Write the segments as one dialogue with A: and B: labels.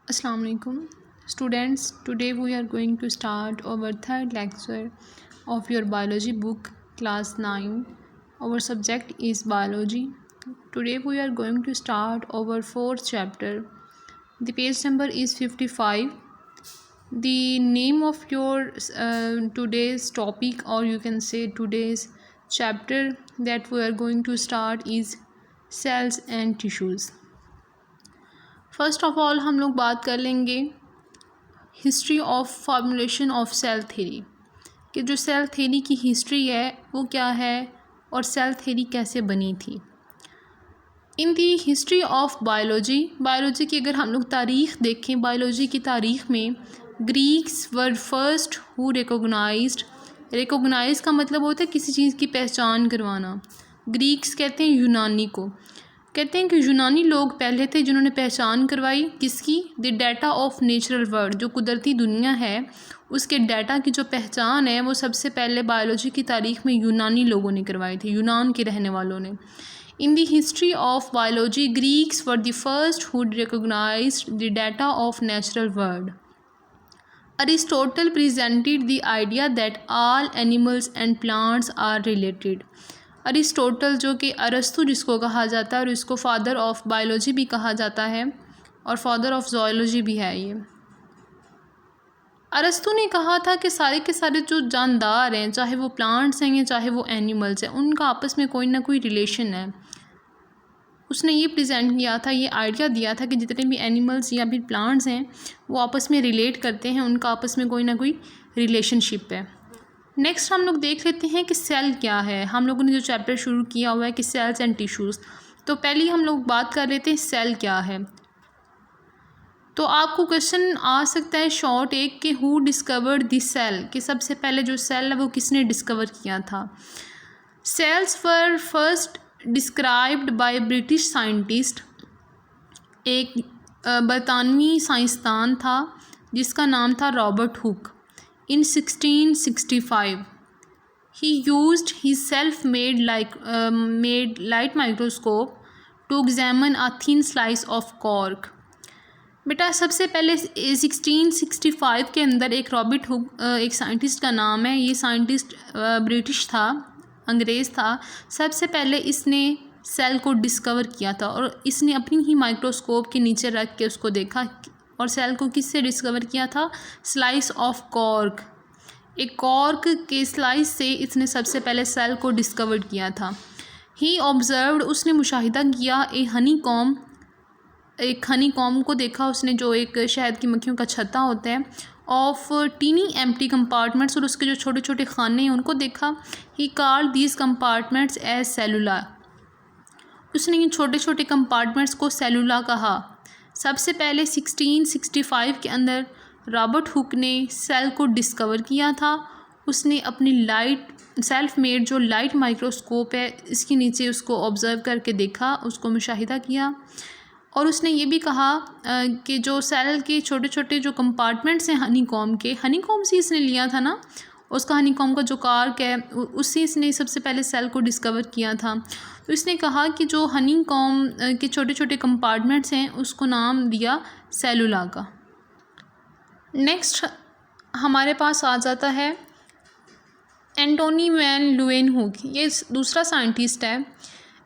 A: Assalamu alaikum students. Today we are going to start our third lecture of your biology book class 9. Our subject is biology. Today we are going to start our fourth chapter. The page number is 55. The name of your today's topic, or you can say today's chapter that we are going to start, is cells and tissues. First of all हम लोग बात कर लेंगे history of formulation of cell theory, कि जो cell theory की history है वो क्या है और सेल थ्योरी कैसे बनी थी। इन दी हिस्ट्री ऑफ बायोलॉजी की अगर हम लोग तारीख़ देखें, बायोलॉजी की तारीख़ में Greeks were first who recognise का मतलब होता है किसी चीज़ की पहचान करवाना। ग्रीक्स कहते हैं यूनानी को, कहते हैं कि यूनानी लोग पहले थे जिन्होंने पहचान करवाई किसकी, the data of natural world, जो कुदरती दुनिया है उसके डाटा की जो पहचान है वो सबसे पहले बायोलॉजी की तारीख़ में यूनानी लोगों ने करवाई थी, यूनान के रहने वालों ने। In the history of biology Greeks were the first who recognized the data of natural world. Aristotle presented the idea that all animals and plants are related. Aristotle, जो कि अरस्तु जिसको कहा जाता है और इसको फादर ऑफ बायोलॉजी भी कहा जाता है और फादर ऑफ ज़ूलॉजी भी है ये। अरस्तु ने कहा था कि सारे के सारे जो जानदार हैं, चाहे वो प्लांट्स हैं या चाहे वो एनिमल्स हैं, उनका आपस में कोई ना कोई रिलेशन है। उसने ये प्रेजेंट किया था, ये आइडिया दिया था कि जितने भी एनिमल्स या फिर प्लांट्स हैं वो आपस में रिलेट करते हैं, उनका आपस में कोई ना कोई रिलेशनशिप है। नेक्स्ट हम लोग देख लेते हैं कि सेल क्या है। हम लोगों ने जो चैप्टर शुरू किया हुआ है कि सेल्स एंड टिश्यूज़, तो पहले हम लोग बात कर लेते हैं सेल क्या है। तो आपको क्वेश्चन आ सकता है शॉर्ट एक कि हु डिस्कवर्ड द सेल, कि सबसे पहले जो सेल है वो किसने डिस्कवर किया था। Cells were first described by British scientist, एक बरतानवी साइंसदान था जिसका नाम था Robert Hooke. In 1665, he used his self-made light microscope to examine a thin slice of cork. बेटा सबसे पहले 1665 के अंदर एक रॉबर्ट हुक, एक साइंटिस्ट का नाम है, ये साइंटिस्ट ब्रिटिश था, अंग्रेज़ था। सबसे पहले इसने सेल को डिस्कवर किया था और इसने अपनी ही माइक्रोस्कोप के नीचे रख के उसको देखा। और सेल को किससे डिस्कवर किया था? स्लाइस ऑफ कॉर्क, एक कॉर्क के स्लाइस से इसने सबसे पहले सेल को डिस्कवर किया था। ही ऑब्जर्व्ड, उसने मुशाहिदा किया, एक हनी कॉम को देखा उसने, जो एक शहद की मक्खियों का छत्ता होता है, ऑफ टीनी एम्प्टी कंपार्टमेंट्स, और उसके जो छोटे छोटे खाने हैं उनको देखा। He called these compartments as cellula, उसने इन छोटे छोटे कंपार्टमेंट्स को सेलुला कहा। सबसे पहले 1665 के अंदर रॉबर्ट हुक ने सेल को डिस्कवर किया था। उसने अपनी सेल्फ मेड जो लाइट माइक्रोस्कोप है इसके नीचे उसको ऑब्ज़र्व करके देखा, उसको मुशाहिदा किया। और उसने ये भी कहा कि जो सेल के छोटे छोटे जो कंपार्टमेंट्स हैं हनीकॉम से इसने लिया था ना, उसका हनीकॉम का जो कार्क है उससे इसने सबसे पहले सेल को डिस्कवर किया था। तो इसने कहा कि जो हनीकॉम के छोटे छोटे कंपार्टमेंट्स हैं उसको नाम दिया सेलुला का। नेक्स्ट हमारे पास आ जाता है एंटोनी वैन ल्यूवेनहुक, ये दूसरा साइंटिस्ट है।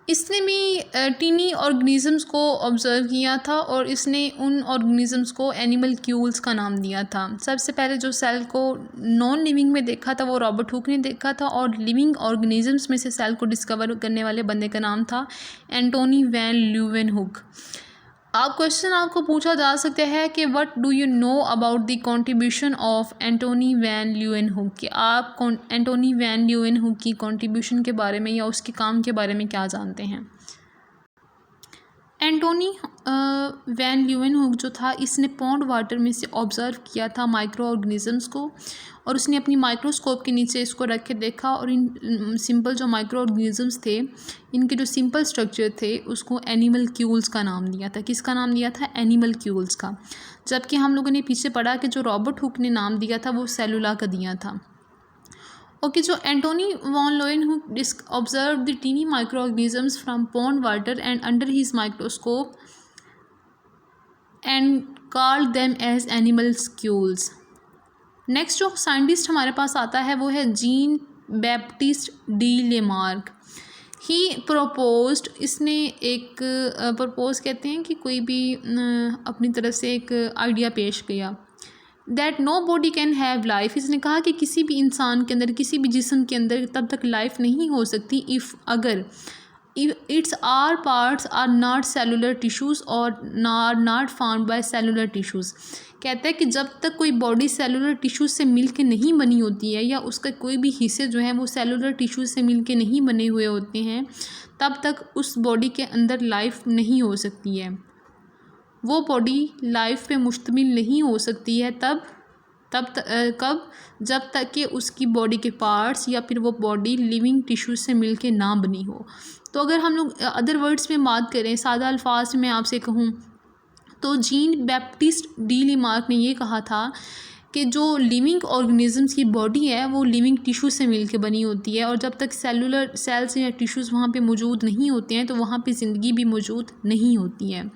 A: इसने भी टीनी ऑर्गेनिज़म्स को ऑब्ज़र्व किया था और इसने उन ऑर्गेनिज़म्स को एनिमल क्यूल्स का नाम दिया था। सबसे पहले जो सेल को नॉन लिविंग में देखा था वो रॉबर्ट हुक ने देखा था, और लिविंग ऑर्गेनिज़म्स में से सेल को डिस्कवर करने वाले बंदे का नाम था एंटोनी वैन ल्यूवेनहुक। क्वेश्चन आपको पूछा जा सकता है कि what do you know about the contribution of Antonie van Leeuwenhoek, कि आप एंटोनी वैन ल्यूवेनहुक की कंट्रीब्यूशन के बारे में या उसके काम के बारे में क्या जानते हैं। एंटोनी वैन ल्यूवेनहुक जो था, इसने पॉन्ड वाटर में से ऑब्ज़र्व किया था माइक्रो ऑर्गेनिज़म्स को, और उसने अपनी माइक्रोस्कोप के नीचे इसको रख के देखा और इन सिंपल जो माइक्रो ऑर्गेनिज़म्स थे इनके जो सिंपल स्ट्रक्चर थे उसको एनिमल क्यूल्स का नाम दिया था। किसका नाम दिया था? एनिमल क्यूल्स का। जबकि हम लोगों ने पीछे पढ़ा कि जो रॉबर्ट हुक ने नाम दिया था वो सेलुला का दिया था। ओके, जो Antonie van Leeuwenhoek observe the tiny micro organisms from pond water and under his microscope and called them as animalcules. Next जो साइंटिस्ट हमारे पास आता है वो है Jean Baptiste de Lamarck. He proposed, इसने एक प्रपोज कहते हैं कि कोई भी अपनी तरफ से एक आइडिया पेश किया। That nobody can have life, इसने कहा कि किसी भी इंसान के अंदर, किसी भी जिस्म के अंदर तब तक लाइफ नहीं हो सकती इफ़ अगर its are parts are not cellular tissues और are not found by cellular tissues. कहता है कि जब तक कोई बॉडी सेलुलर टिश्यूज़ से मिल के नहीं बनी होती है या उसका कोई भी हिस्से जो हैं वो सेलुलर टिश्यूज़ से मिल के नहीं बने हुए होते हैं, तब तक उस बॉडी के अंदर लाइफ नहीं हो सकती है। वो बॉडी लाइफ पे मुश्तमिल नहीं हो सकती है कब, जब तक कि उसकी बॉडी के पार्ट्स या फिर वो बॉडी लिविंग टिश्यू से मिल के ना बनी हो। तो अगर हम लोग अदर वर्ड्स में बात करें, सादा अल्फाज में आपसे कहूँ तो जीन बैप्टिस्ट डी लेमार्क ने ये कहा था कि जो लिविंग ऑर्गेनिजम्स की बॉडी है वो लिविंग टिश्यू से मिल के बनी होती है, और जब तक सेलुलर सेल्स या टिश्यूज़ वहाँ पे मौजूद नहीं होते हैं तो वहाँ पे ज़िंदगी भी मौजूद नहीं होती है।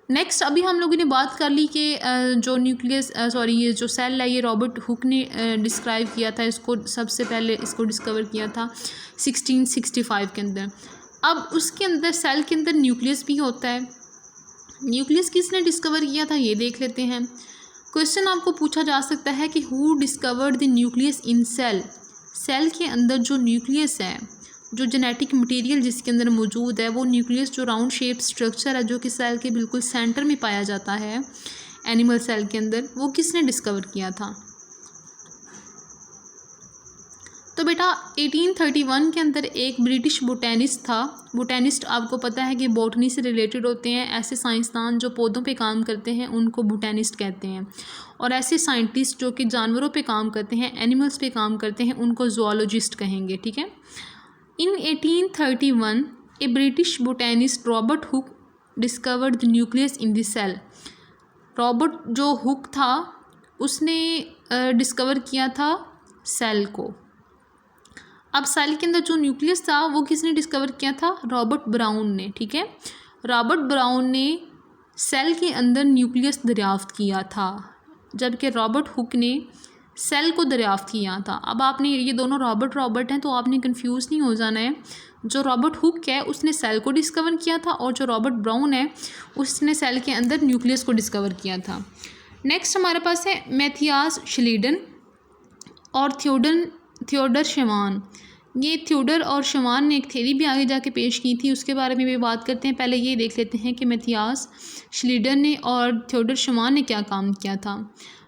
A: नेक्स्ट अभी हम लोगों ने बात कर ली कि जो न्यूक्लियस ये जो सेल है ये रॉबर्ट हुक ने डिस्क्राइब किया था, इसको सबसे पहले इसको डिस्कवर किया था 1665 के अंदर। अब उसके अंदर सेल के अंदर न्यूक्लियस भी होता है। न्यूक्लियस किसने डिस्कवर किया था ये देख लेते हैं। क्वेश्चन आपको पूछा जा सकता है कि who discovered the nucleus in cell. Cell के अंदर जो न्यूक्लियस है, जो जेनेटिक मटेरियल जिसके अंदर मौजूद है, वो न्यूक्लियस जो राउंड शेप स्ट्रक्चर है जो कि सेल के बिल्कुल सेंटर में पाया जाता है एनिमल सेल के अंदर, वो किसने डिस्कवर किया था। तो बेटा 1831 के अंदर एक ब्रिटिश बोटेनिस्ट था। बोटेनिस्ट आपको पता है कि बॉटनी से रिलेटेड होते हैं, ऐसे साइंसदान जो पौधों पे काम करते हैं उनको बोटेनिस्ट कहते हैं, और ऐसे साइंटिस्ट जो कि जानवरों पे काम करते हैं, एनिमल्स पे काम करते हैं, उनको ज़ूलॉजिस्ट कहेंगे, ठीक है। In 1831, a British botanist Robert Hooke discovered the nucleus in the cell. Robert जो हुक था उसने डिस्कवर किया था सेल को। अब सेल के अंदर जो न्यूक्लियस था वो किसने डिस्कवर किया था, रॉबर्ट ब्राउन ने, ठीक है। रॉबर्ट ब्राउन ने सेल के अंदर न्यूक्लियस दरियाफ्त किया था, जबकि रॉबर्ट हुक ने सेल को दरियाफ्त किया था। अब आपने ये दोनों रॉबर्ट हैं तो आपने कंफ्यूज नहीं हो जाना है। जो रॉबर्ट हुक है उसने सेल को डिस्कवर किया था और जो रॉबर्ट ब्राउन है उसने सेल के अंदर न्यूक्लियस को डिस्कवर किया था। नेक्स्ट हमारे पास है मैथियास श्लीडन और थियोडर शेमान। ये थियोडर और शेमान ने एक थ्योरी भी आगे जाके पेश की थी, उसके बारे में भी बात करते हैं। पहले ये देख लेते हैं कि मैथियास श्लीडन ने और थियोडर शेमान ने क्या काम किया था।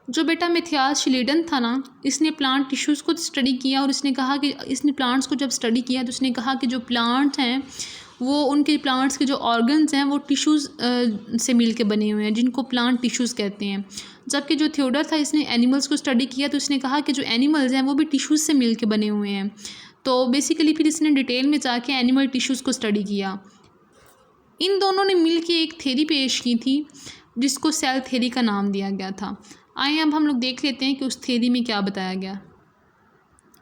A: जो बेटा मैथियास श्लीडन था ना, इसने प्लांट टिश्यूज़ को स्टडी किया और इसने कहा कि इसने प्लांट्स को जब स्टडी किया तो उसने कहा कि जो प्लांट्स हैं वो उनके प्लांट्स के जो ऑर्गन्स हैं वो टिश्यूज़ से मिल के बने हुए हैं, जिनको प्लांट टिश्यूज़ कहते हैं। जबकि जो थियोडर था इसने एनिमल्स को स्टडी किया तो इसने कहा कि जो एनिमल्स हैं वो भी टिश्यूज़ से मिल के बने हुए हैं। तो बेसिकली फिर इसने डिटेल में जाके एनिमल टिश्यूज़ को स्टडी किया। इन दोनों ने मिल के एक थ्योरी पेश की थी जिसको सेल थ्योरी का नाम दिया गया था। आइए अब हम लोग देख लेते हैं कि उस थ्योरी में क्या बताया गया।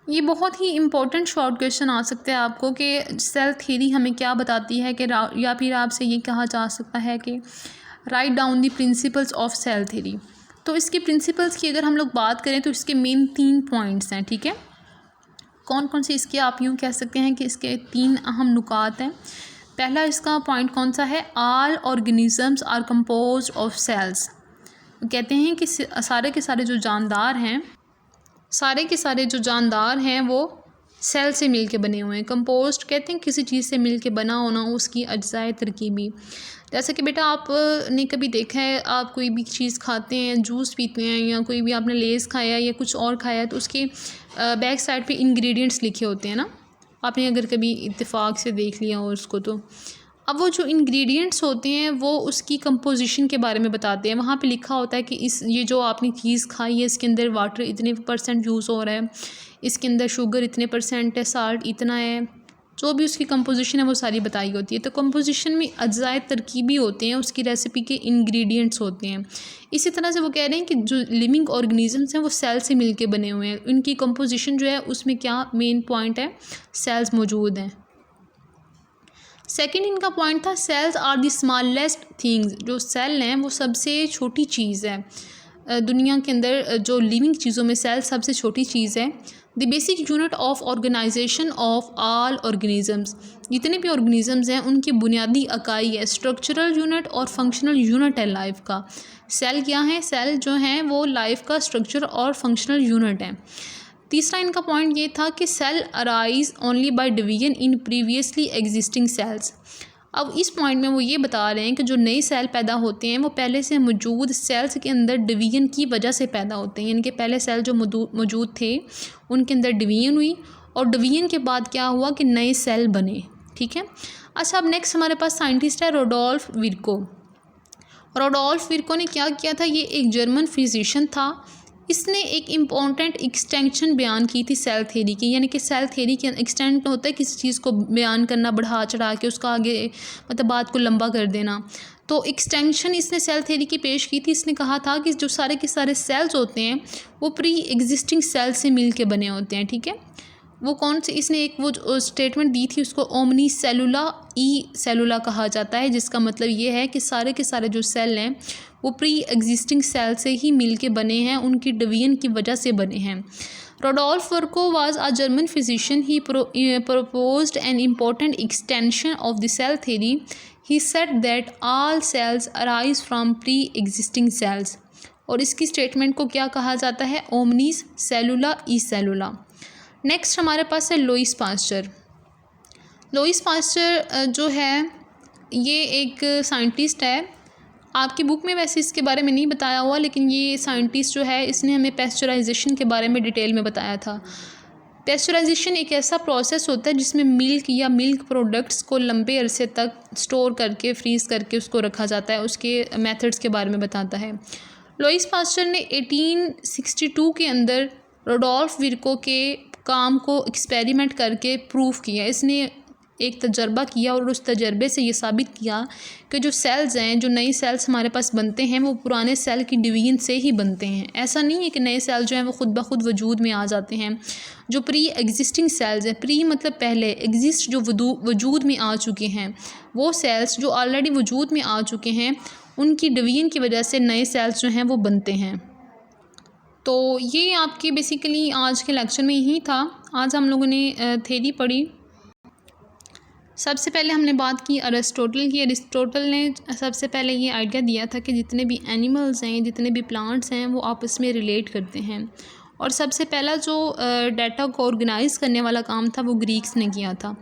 A: ये बहुत ही इंपॉर्टेंट शॉर्ट क्वेश्चन आ सकता है आपको कि सेल थ्योरी हमें क्या बताती है, कि या फिर आपसे ये कहा जा सकता है कि write down the principles of cell theory. तो इसके प्रिंसिपल्स की अगर हम लोग बात करें तो इसके मेन 3 पॉइंट्स हैं, ठीक है। कौन कौन से इसके, आप यूँ कह सकते हैं कि इसके 3 अहम नुकात हैं। पहला इसका पॉइंट कौन सा है, all organisms are composed of cells. कहते हैं कि सारे के सारे जो जानदार हैं वो सेल से मिल के बने हुए हैं। कंपोस्ट कहते हैं किसी चीज़ से मिल के बना होना, उसकी अज्जाए तरकीबी। जैसे कि बेटा आपने कभी देखा है, आप कोई भी चीज़ खाते हैं, जूस पीते हैं या कोई भी आपने लेज़ खाया या कुछ और खाया तो उसके बैक साइड पे इंग्रेडिएंट्स लिखे होते हैं ना, आपने अगर कभी इत्तेफाक से देख लिया हो उसको। तो अब वो जो इंग्रेडिएंट्स होते हैं वो उसकी कंपोजिशन के बारे में बताते हैं। वहाँ पे लिखा होता है कि ये जो आपने चीज़ खाई है इसके अंदर वाटर इतने % यूज़ हो रहा है, इसके अंदर शुगर इतने % है, साल्ट इतना है, जो भी उसकी कंपोजिशन है वो सारी बताई होती है। तो कंपोजिशन में अज्जाए तरकीबी होते हैं, उसकी रेसिपी के इंग्रेडिएंट्स होते हैं। इसी तरह से वो कह रहे हैं कि जो लिविंग ऑर्गेनिजम्स हैं वो सेल से मिल के बने हुए हैं। उनकी कंपोजिशन जो है उसमें क्या मेन पॉइंट है, सेल्स मौजूद हैं। सेकंड इनका पॉइंट था cells are the smallest things, जो सेल हैं वो सबसे छोटी चीज़ है दुनिया के अंदर, जो लिविंग चीज़ों में सेल सबसे छोटी चीज़ है। The basic unit of organization of all organisms, जितने भी ऑर्गेनिज़म्स हैं उनकी बुनियादी इकाई है, स्ट्रक्चरल यूनिट और फंक्शनल यूनिट है लाइफ का। सेल क्या है? सेल जो हैं वो लाइफ का स्ट्रक्चर और फंक्शनल यूनिट है। तीसरा इनका पॉइंट ये था कि cell arise only by division in previously existing cells. अब इस पॉइंट में वो ये बता रहे हैं कि जो नए सेल पैदा होते हैं वो पहले से मौजूद सेल्स के अंदर डिवीजन की वजह से पैदा होते हैं, यानी कि पहले सेल जो मौजूद थे उनके अंदर डिवीजन हुई और डिवीजन के बाद क्या हुआ कि नए सेल बने। ठीक है। अच्छा, अब नेक्स्ट हमारे पास साइंटिस्ट है रोडोल्फ विर्को। रोडोल्फ विर्को ने क्या किया था? ये एक जर्मन फिजिशियन था। इसने एक इम्पॉर्टेंट एक्सटेंशन बयान की थी सेल थ्योरी की, यानी कि सेल थ्योरी के एक्सटेंट होता है किसी चीज़ को बयान करना, बढ़ा चढ़ा के उसका आगे मतलब बात को लंबा कर देना। तो एक्सटेंशन इसने सेल थ्योरी की पेश की थी। इसने कहा था कि जो सारे के सारे सेल्स होते हैं वो प्री एग्जिस्टिंग सेल से मिल के बने होते हैं। ठीक है। वो कौन से, इसने एक वो स्टेटमेंट दी थी, उसको ओमनी सेलुला ई सेलुला कहा जाता है, जिसका मतलब ये है कि सारे के सारे जो सेल हैं वो प्री एग्जिस्टिंग सेल से ही मिल के बने हैं, उनकी डिवीजन की वजह से बने हैं। रोडोल्फ Virgo was a German physician, he proposed an important extension of the cell theory. He said that all cells arise from pre-existing cells. और इसकी स्टेटमेंट को क्या कहा जाता है? ओमनीस सेलुला ई सेलुला। नेक्स्ट हमारे पास है लुईस पास्चर। लुईस पास्चर जो है ये एक साइंटिस्ट है। आपकी बुक में वैसे इसके बारे में नहीं बताया हुआ, लेकिन ये साइंटिस्ट जो है इसने हमें पेस्चराइजेशन के बारे में डिटेल में बताया था। पेस्चराइजेशन एक ऐसा प्रोसेस होता है जिसमें मिल्क या मिल्क प्रोडक्ट्स को लंबे अरसे तक स्टोर करके फ्रीज़ करके उसको रखा जाता है, उसके मेथड्स के बारे में बताता है। लुईस पास्चर ने 1862 के अंदर रोडोल्फ विर्को के काम को एक्सपेरिमेंट करके प्रूफ किया। इसने एक तजर्बा किया और उस तजर्बे से ये साबित किया कि जो सेल्स हैं, जो नए सेल्स हमारे पास बनते हैं वो पुराने सेल की डिवीजन से ही बनते हैं। ऐसा नहीं है कि नए सेल जो हैं वो खुद ब खुद वजूद में आ जाते हैं। जो प्री एग्जिस्टिंग सेल्स हैं, प्री मतलब पहले, एग्जिस्ट जो वजूद में आ चुके हैं, वो सेल्स जो ऑलरेडी वजूद में आ चुके हैं उनकी डिवीजन की वजह से नए सेल्स जो हैं वो बनते हैं। तो ये आपके बेसिकली आज के लेक्चर में यही था। आज हम लोगों ने थ्योरी पढ़ी। सबसे पहले हमने बात की अरिस्टोटल की। अरिस्टोटल ने सबसे पहले ये आइडिया दिया था कि जितने भी एनिमल्स हैं, जितने भी प्लांट्स हैं वो आपस में रिलेट करते हैं, और सबसे पहला जो डाटा को ऑर्गेनाइज़ करने वाला काम था वो ग्रीक्स ने किया था।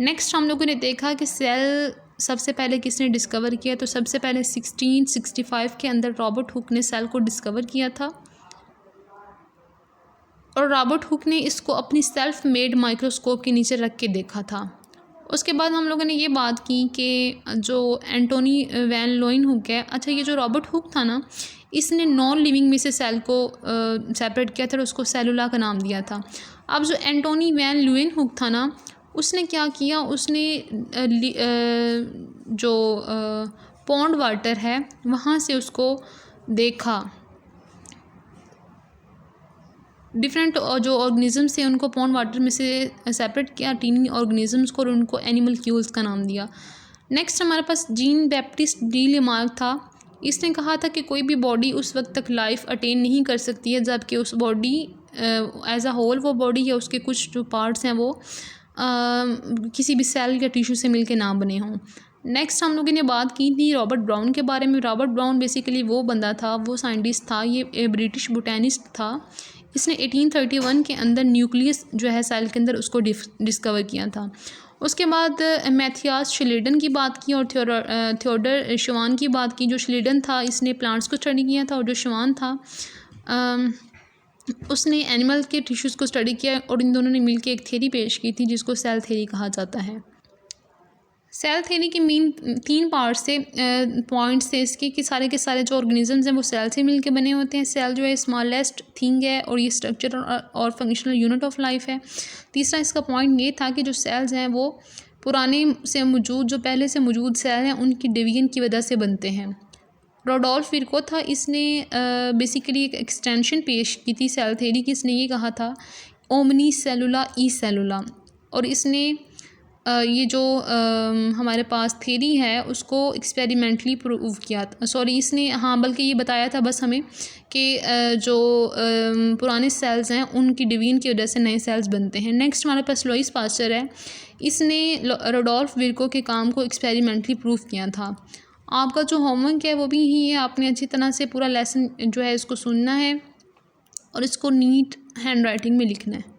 A: नेक्स्ट हम लोगों ने देखा कि सेल सबसे पहले किसने डिस्कवर किया, तो सबसे पहले 1665 के अंदर रॉबर्ट हुक ने सेल को डिस्कवर किया था, और रॉबर्ट हुक ने इसको अपनी सेल्फ मेड माइक्रोस्कोप के नीचे रख के देखा था। उसके बाद हम लोगों ने ये बात की कि जो एंटोनी वैन लोइनहुक है, अच्छा ये जो रॉबर्ट हुक था ना, इसने नॉन लिविंग में से सेल को सेपरेट किया था और उसको सेलुला का नाम दिया था। अब जो एंटोनी वैन लोइनहुक था ना, उसने क्या किया, उसने जो पॉन्ड वाटर है वहाँ से उसको देखा, डिफरेंट जो ऑर्गेनिज़म्स थे उनको पॉन्ड वाटर में से सेपरेट किया, टीनी ऑर्गेनिज़म्स को, और उनको एनिमलक्यूल्स का नाम दिया। नेक्स्ट हमारे पास जीन बैप्टिस्ट डी लेमार्क था। इसने कहा था कि कोई भी बॉडी उस वक्त तक लाइफ अटेन नहीं कर सकती है जबकि उस बॉडी एज अ होल, वो बॉडी या उसके कुछ जो पार्ट्स हैं वो किसी भी सेल या टिश्यू से मिलके ना बने हों। नेक्स्ट हम लोगों ने बात की थी रॉबर्ट ब्राउन के बारे में। रॉबर्ट ब्राउन बेसिकली वो बंदा था, वो साइंटिस्ट था, ये ब्रिटिश बोटैनिस्ट था। इसने 1831 के अंदर न्यूक्लियस जो है सेल के अंदर उसको डिस्कवर किया था। उसके बाद मैथियास शिलीडन की बात की और थियोडर शवान की बात की। जो शिलीडन था इसने प्लांट्स को स्टडी किया था, और जो शवान था उसने एनिमल के टिश्यूज़ को स्टडी किया, और इन दोनों ने मिलकर एक थ्योरी पेश की थी जिसको सेल थ्योरी कहा जाता है। सेल थ्योरी की मेन 3 पार्ट से पॉइंट्स थे इसके कि सारे के सारे जो ऑर्गेनिजम्स हैं वो सेल से मिलके बने होते हैं। सेल जो है स्मॉलेस्ट थिंग है और ये स्ट्रक्चर और फंक्शनल यूनिट ऑफ लाइफ है। तीसरा इसका पॉइंट ये था कि जो सेल्स हैं वो पुराने से मौजूद, जो पहले से मौजूद सेल हैं उनकी डिवीजन की वजह से बनते हैं। रोडोल्फ विर्को था, इसने बेसिकली एक एक्सटेंशन पेश की थी सेल थ्योरी की। इसने ये कहा था ओमनी सेलुला ई सेलुला, और इसने ये जो हमारे पास थ्योरी है उसको एक्सपेरिमेंटली प्रूव किया, सॉरी इसने, हाँ बल्कि ये बताया था बस हमें कि जो पुराने सेल्स हैं उनकी डिवीजन की वजह से नए सेल्स बनते हैं। नेक्स्ट हमारे पास लुईस पास्चर है, इसने रोडोल्फ विर्को के काम को एक्सपेरिमेंटली प्रूव किया था। आपका जो होमवर्क है वो भी ही है, आपने अच्छी तरह से पूरा लेसन जो है इसको सुनना है और इसको नीट हैंड राइटिंग में लिखना है।